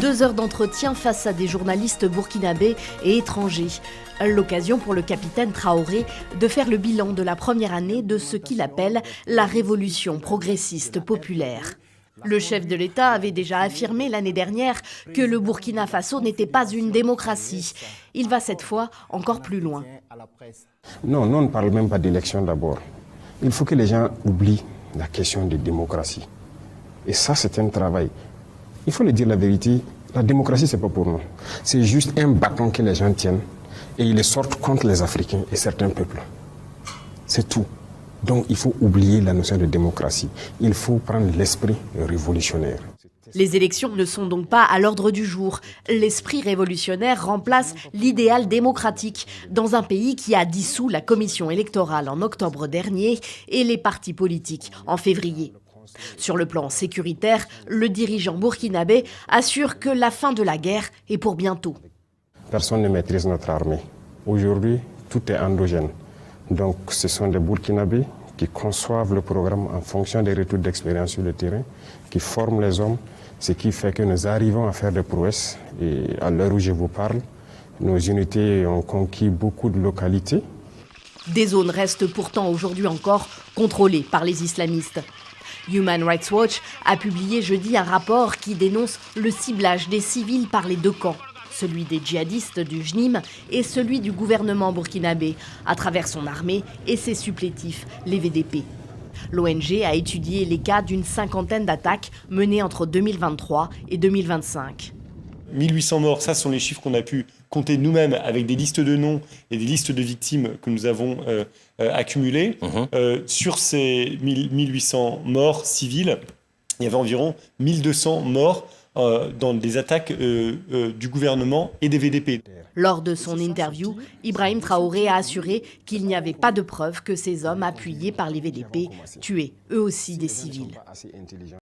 2 heures d'entretien face à des journalistes burkinabés et étrangers. L'occasion pour le capitaine Traoré de faire le bilan de la première année de ce qu'il appelle la révolution progressiste populaire. Le chef de l'État avait déjà affirmé l'année dernière que le Burkina Faso n'était pas une démocratie. Il va cette fois encore plus loin. Non, nous on ne parle même pas d'élection d'abord. Il faut que les gens oublient la question de démocratie. Et ça, c'est un travail. Il faut le dire la vérité, la démocratie, ce n'est pas pour nous. C'est juste un bâton que les gens tiennent et ils le sortent contre les Africains et certains peuples. C'est tout. Donc il faut oublier la notion de démocratie. Il faut prendre l'esprit révolutionnaire. Les élections ne sont donc pas à l'ordre du jour. L'esprit révolutionnaire remplace l'idéal démocratique dans un pays qui a dissous la commission électorale en octobre dernier et les partis politiques en février. Sur le plan sécuritaire, le dirigeant burkinabé assure que la fin de la guerre est pour bientôt. Personne ne maîtrise notre armée. Aujourd'hui, tout est endogène. Donc ce sont des Burkinabés qui conçoivent le programme en fonction des retours d'expérience sur le terrain, qui forment les hommes, ce qui fait que nous arrivons à faire des prouesses. Et à l'heure où je vous parle, nos unités ont conquis beaucoup de localités. Des zones restent pourtant aujourd'hui encore contrôlées par les islamistes. Human Rights Watch a publié jeudi un rapport qui dénonce le ciblage des civils par les deux camps, celui des djihadistes du JNIM et celui du gouvernement burkinabé, à travers son armée et ses supplétifs, les VDP. L'ONG a étudié les cas d'une cinquantaine d'attaques menées entre 2023 et 2025. 1800 morts, ça sont les chiffres qu'on a pu compter nous-mêmes avec des listes de noms et des listes de victimes que nous avons accumulées. Sur ces 1800 morts civiles, il y avait environ 1200 morts dans des attaques du gouvernement et des VDP. Lors de son interview, Ibrahim Traoré a assuré qu'il n'y avait pas de preuves que ces hommes appuyés par les VDP tuaient eux aussi des civils.